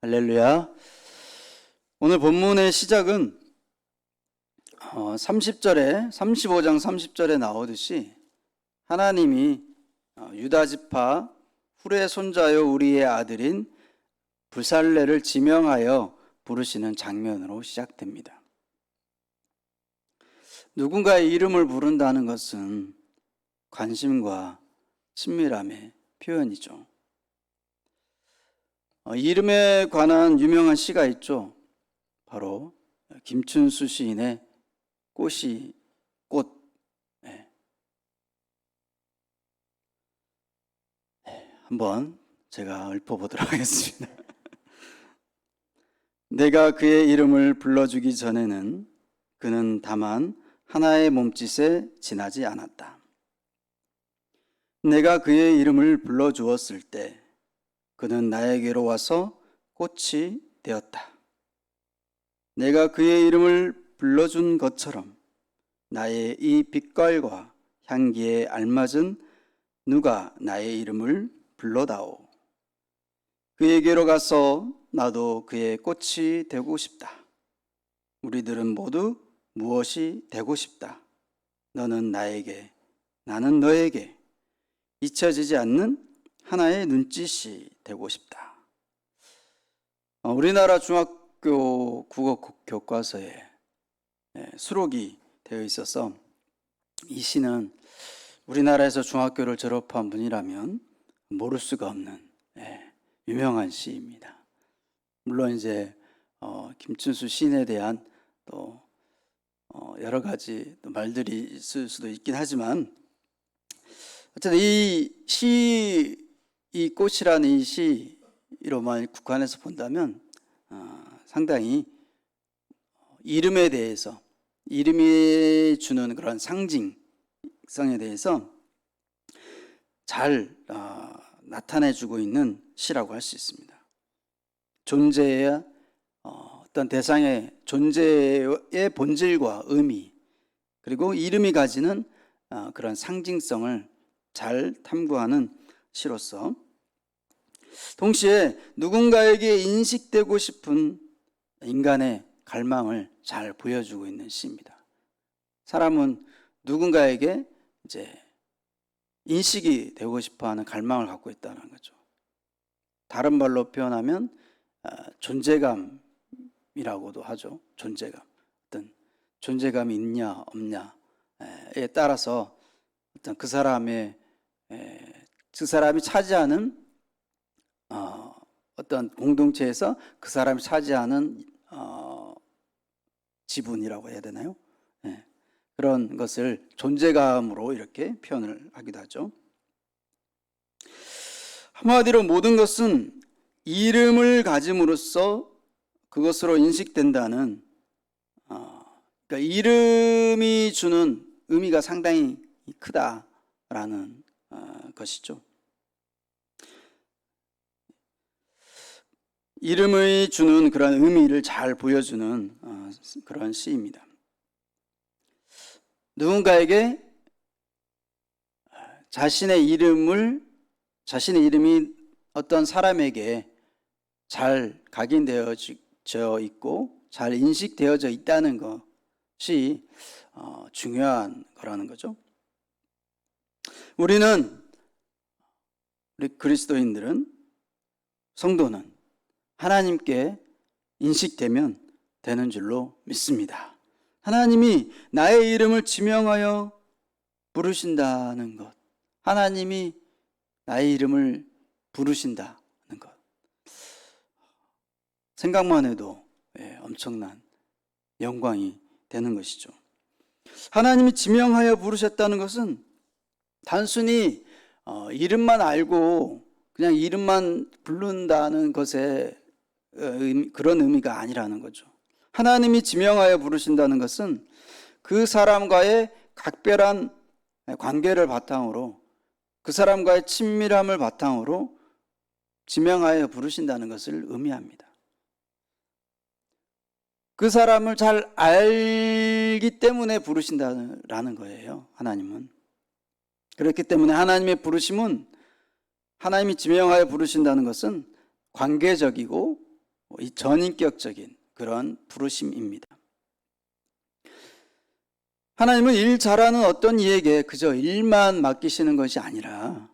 할렐루야. 오늘 본문의 시작은 30절에 35장 30절에 나오듯이 하나님이 유다 지파 훌의 손자요 우리의 아들인 부살레를 지명하여 부르시는 장면으로 시작됩니다. 누군가의 이름을 부른다는 것은 관심과 친밀함의 표현이죠. 이름에 관한 유명한 시가 있죠. 바로 김춘수 시인의 꽃이 꽃. 한번 제가 읊어보도록 하겠습니다. 내가 그의 이름을 불러주기 전에는 그는 다만 하나의 몸짓에 지나지 않았다. 내가 그의 이름을 불러주었을 때 그는 나에게로 와서 꽃이 되었다. 내가 그의 이름을 불러준 것처럼 나의 이 빛깔과 향기에 알맞은 누가 나의 이름을 불러다오. 그에게로 가서 나도 그의 꽃이 되고 싶다. 우리들은 모두 무엇이 되고 싶다. 너는 나에게, 나는 너에게 잊혀지지 않는 하나의 눈짓이 되고 싶다. 우리나라 중학교 국어 교과서에 수록이 되어 있어서 이 시는 우리나라에서 중학교를 졸업한 분이라면 모를 수가 없는 유명한 시입니다. 물론 이제 김춘수 시인에 대한 또 여러 가지 또 말들이 있을 수도 있긴 하지만 어쨌든 이 꽃이라는 이 시로만 국한해서 본다면 상당히 이름에 대해서, 이름이 주는 그런 상징성에 대해서 잘 나타내주고 있는 시라고 할 수 있습니다. 존재의 어떤 대상의 존재의 본질과 의미, 그리고 이름이 가지는 그런 상징성을 잘 탐구하는 시로서 동시에 누군가에게 인식되고 싶은 인간의 갈망을 잘 보여주고 있는 시입니다. 사람은 누군가에게 이제 인식이 되고 싶어하는 갈망을 갖고 있다는 거죠. 다른 말로 표현하면 존재감이라고도 하죠. 존재감. 어떤 존재감이 있냐 없냐에 따라서 어떤 그 사람이 차지하는 어떤 공동체에서 그 사람이 차지하는 지분이라고 해야 되나요? 그런 것을 존재감으로 이렇게 표현을 하기도 하죠. 한마디로 모든 것은 이름을 가짐으로써 그것으로 인식된다는 그러니까 이름이 주는 의미가 상당히 크다라는 것이죠. 이름이 주는 그런 의미를 잘 보여주는 그런 시입니다. 누군가에게 자신의 이름이 어떤 사람에게 잘 각인되어져 있고 잘 인식되어져 있다는 것이 중요한 거라는 거죠. 우리 그리스도인들은, 성도는 하나님께 인식되면 되는 줄로 믿습니다. 하나님이 나의 이름을 지명하여 부르신다는 것, 하나님이 나의 이름을 부르신다는 것, 생각만 해도 엄청난 영광이 되는 것이죠. 하나님이 지명하여 부르셨다는 것은 단순히 이름만 알고 그냥 이름만 부른다는 것에 그런 의미가 아니라는 거죠. 하나님이 지명하여 부르신다는 것은 그 사람과의 각별한 관계를 바탕으로, 그 사람과의 친밀함을 바탕으로 지명하여 부르신다는 것을 의미합니다. 그 사람을 잘 알기 때문에 부르신다는 거예요, 하나님은. 그렇기 때문에 하나님의 부르심은, 하나님이 지명하여 부르신다는 것은 관계적이고 이 전인격적인 그런 부르심입니다. 하나님은 일 잘하는 어떤 이에게 그저 일만 맡기시는 것이 아니라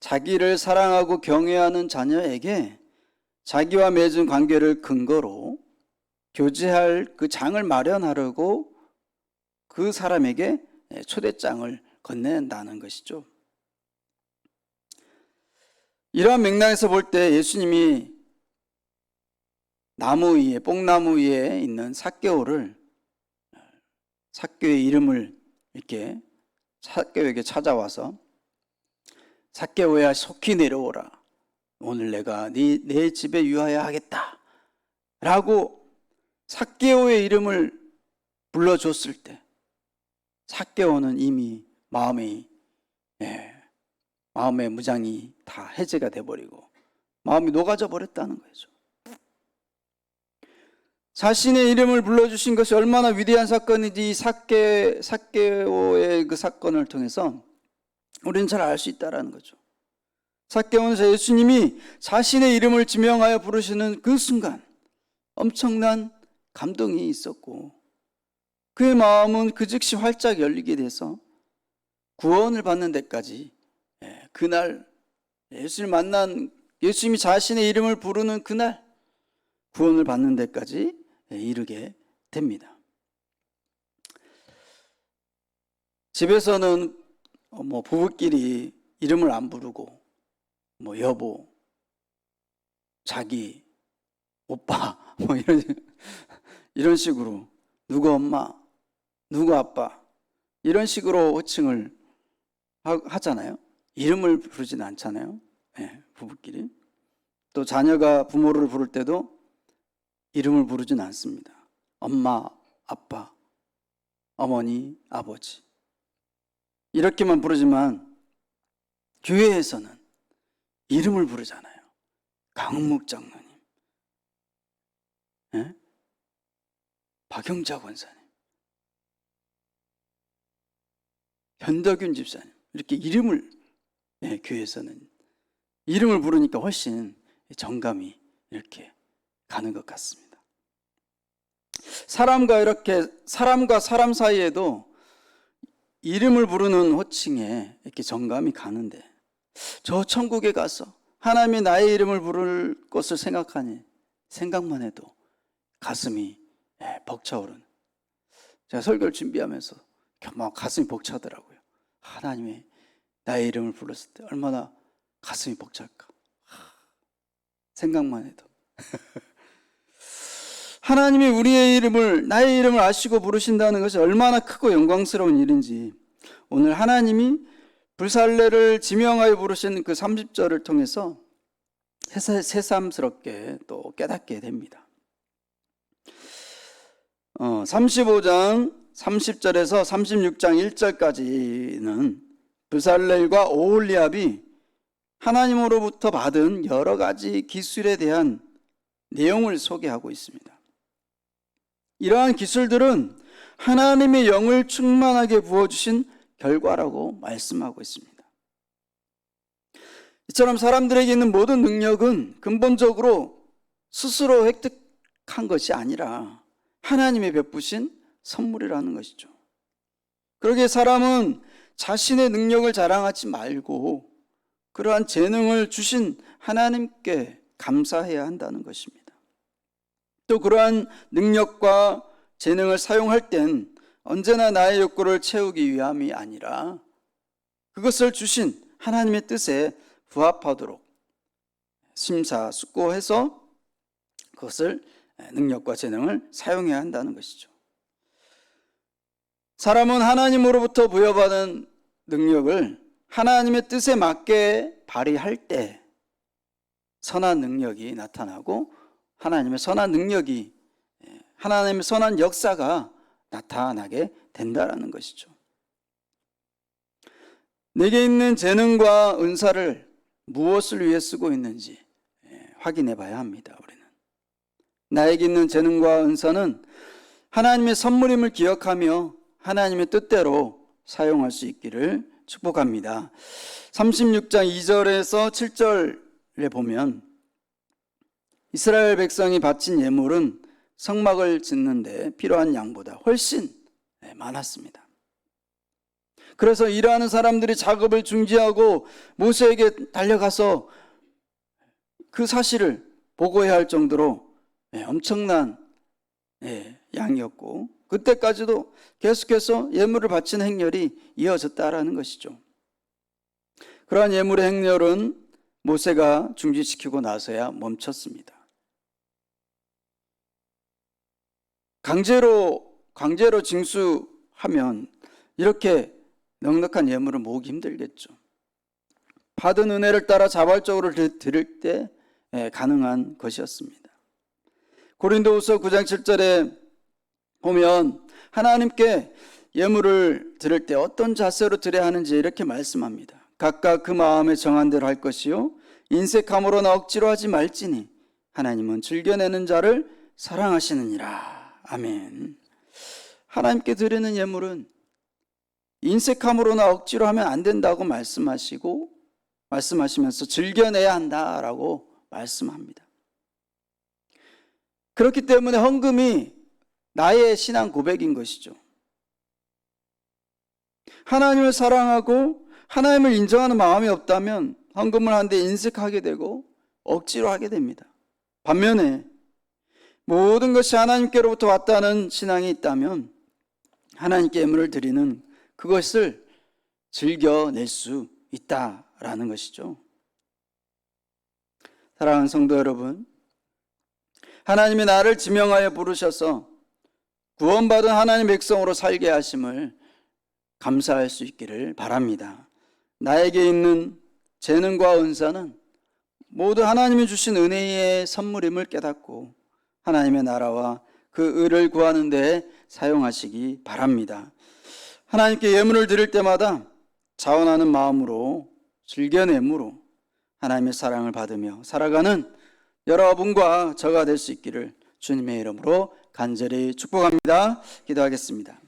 자기를 사랑하고 경외하는 자녀에게 자기와 맺은 관계를 근거로 교제할 그 장을 마련하려고 그 사람에게 초대장을 건넨다는 것이죠. 이러한 맥락에서 볼 때 예수님이 나무 위에, 뽕나무 위에 있는 삭개오의 이름을 이렇게 삭개오에게 찾아와서 삭개오야 속히 내려오라. 오늘 내가 내 집에 유하여 하겠다. 라고 삭개오의 이름을 불러줬을 때 삭개오는 이미 마음의 무장이 다 해제가 돼버리고 마음이 녹아져 버렸다는 거죠. 자신의 이름을 불러주신 것이 얼마나 위대한 사건인지 이 삭개오의 그 사건을 통해서 우리는 잘 알 수 있다는 거죠. 삭개오는 예수님이 자신의 이름을 지명하여 부르시는 그 순간 엄청난 감동이 있었고 그의 마음은 그 즉시 활짝 열리게 돼서 구원을 받는 데까지 그날 예수님이 자신의 이름을 부르는 그날 구원을 받는 데까지 이르게 됩니다. 집에서는 부부끼리 이름을 안 부르고 여보, 자기, 오빠 이런 식으로 누구 엄마, 누구 아빠 이런 식으로 호칭을 하잖아요. 이름을 부르진 않잖아요. 부부끼리. 또 자녀가 부모를 부를 때도 이름을 부르진 않습니다. 엄마, 아빠, 어머니, 아버지 이렇게만 부르지만 교회에서는 이름을 부르잖아요. 강은묵 장로님, 박영자 권사님, 현덕윤 집사님 이렇게 이름을 교회에서는 이름을 부르니까 훨씬 정감이 이렇게 가는 것 같습니다. 사람과 사람 사이에도 이름을 부르는 호칭에 이렇게 정감이 가는데 저 천국에 가서 하나님이 나의 이름을 부를 것을 생각하니 생각만 해도 가슴이 벅차오르는. 제가 설교를 준비하면서 막 가슴이 벅차더라고요. 하나님이 나의 이름을 불렀을 때 얼마나 가슴이 벅찰까. 생각만 해도. 하나님이 나의 이름을 아시고 부르신다는 것이 얼마나 크고 영광스러운 일인지 오늘 하나님이 불살레를 지명하여 부르신 그 30절을 통해서 새삼스럽게 또 깨닫게 됩니다. 35장 30절에서 36장 1절까지는 브살렐과 오홀리압이 하나님으로부터 받은 여러 가지 기술에 대한 내용을 소개하고 있습니다. 이러한 기술들은 하나님의 영을 충만하게 부어주신 결과라고 말씀하고 있습니다. 이처럼 사람들에게 있는 모든 능력은 근본적으로 스스로 획득한 것이 아니라 하나님의 베푸신 선물이라는 것이죠. 그러기에 사람은 자신의 능력을 자랑하지 말고 그러한 재능을 주신 하나님께 감사해야 한다는 것입니다. 또 그러한 능력과 재능을 사용할 땐 언제나 나의 욕구를 채우기 위함이 아니라 그것을 주신 하나님의 뜻에 부합하도록 심사숙고해서 그것을 능력과 재능을 사용해야 한다는 것이죠. 사람은 하나님으로부터 부여받은 능력을 하나님의 뜻에 맞게 발휘할 때 선한 능력이 나타나고 하나님의 선한 역사가 나타나게 된다는 것이죠. 내게 있는 재능과 은사를 무엇을 위해 쓰고 있는지 확인해 봐야 합니다. 우리는 나에게 있는 재능과 은사는 하나님의 선물임을 기억하며 하나님의 뜻대로 사용할 수 있기를 축복합니다. 36장 2절에서 7절에 보면 이스라엘 백성이 바친 예물은 성막을 짓는데 필요한 양보다 훨씬 많았습니다. 그래서 일하는 사람들이 작업을 중지하고 모세에게 달려가서 그 사실을 보고해야 할 정도로 엄청난 양이었고, 그때까지도 계속해서 예물을 바치는 행렬이 이어졌다라는 것이죠. 그러한 예물의 행렬은 모세가 중지시키고 나서야 멈췄습니다. 강제로 징수하면 이렇게 넉넉한 예물을 모으기 힘들겠죠. 받은 은혜를 따라 자발적으로 드릴 때 가능한 것이었습니다. 고린도후서 9장 7절에 보면 하나님께 예물을 드릴 때 어떤 자세로 드려야 하는지 이렇게 말씀합니다. 각각 그 마음에 정한 대로 할 것이요 인색함으로나 억지로 하지 말지니 하나님은 즐겨내는 자를 사랑하시느니라. 아멘. 하나님께 드리는 예물은 인색함으로나 억지로 하면 안 된다고 말씀하시면서 즐겨내야 한다라고 말씀합니다. 그렇기 때문에 헌금이 나의 신앙 고백인 것이죠. 하나님을 사랑하고 하나님을 인정하는 마음이 없다면 헌금을 하는데 인색하게 되고 억지로 하게 됩니다. 반면에 모든 것이 하나님께로부터 왔다는 신앙이 있다면 하나님께 예물을 드리는 그것을 즐겨낼 수 있다라는 것이죠. 사랑하는 성도 여러분, 하나님이 나를 지명하여 부르셔서 구원받은 하나님 백성으로 살게 하심을 감사할 수 있기를 바랍니다. 나에게 있는 재능과 은사는 모두 하나님이 주신 은혜의 선물임을 깨닫고 하나님의 나라와 그 의를 구하는 데 사용하시기 바랍니다. 하나님께 예물을 드릴 때마다 자원하는 마음으로 즐겨냄으로 하나님의 사랑을 받으며 살아가는 여러분과 저가 될 수 있기를 주님의 이름으로 간절히 축복합니다. 기도하겠습니다.